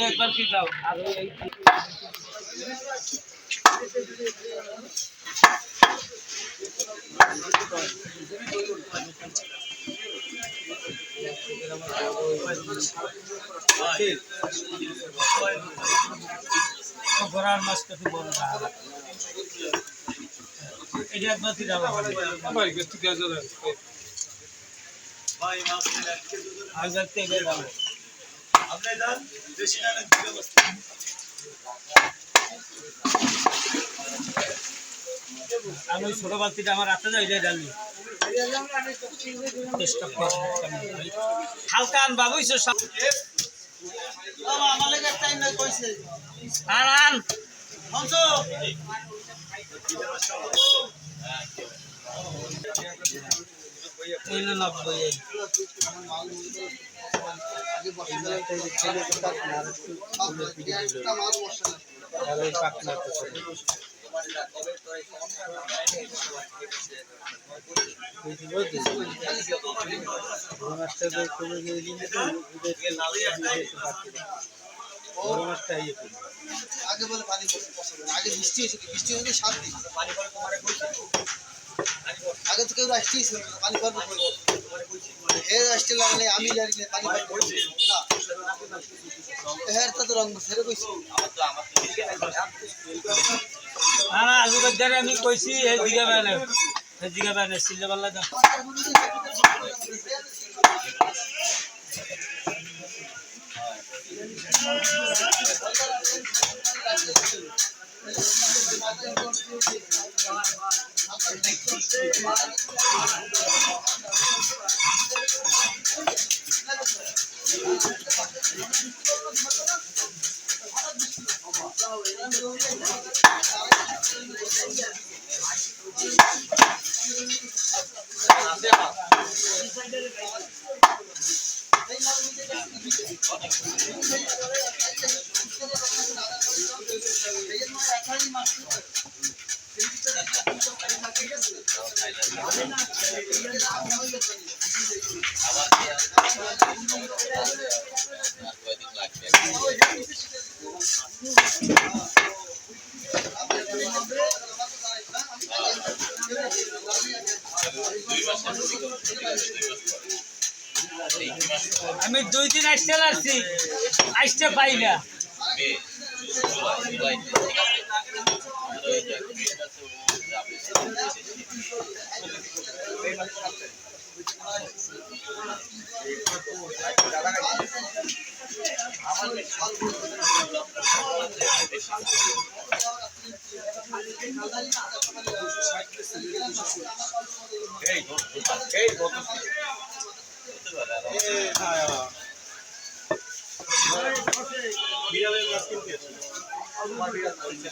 একবার কি দাও আর ঘোড়ার মাছ কত বড় এটা একবার কি দাও ভাই কত গাজা ভাই মাছ আগে থেকে দাও আপনি যান দেশি না দিতে বসতে আমি ছোট বালতিটা আমার রাতে যাই যাই ডালি চেষ্টা কর হালকা আন বাবু ইসো বাবা আমার লাগা টাইম নাই কইছে আন আন হংসো কইলো না বই আগে বসে ছেলে কথা না একটা মাল বসে না আর এই পাকনা তো আগে বলে পানি আগে বৃষ্টি হয়েছে বৃষ্টি হয়েছে 7 দিন পানি পরে তোমারে কইছে আগে তো কেউ আসছি পানি পড়বে হে আসতে লাগলে আমি জানি না পানি পড়বে না হের তো রং ছেড়ে কইছি আমার তো না না আজকে ধরে আমি কইছি এই দিগা বানে সিলে বাল্লা দাও আমি 2 দিন আসতে লাগছি আসতে পাই না বিড়ালের মাছ কিনতে তোমার বিড়াল বলছে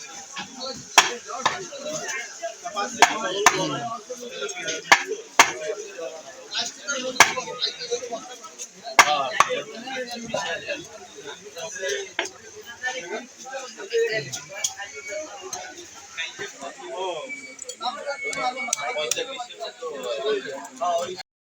ও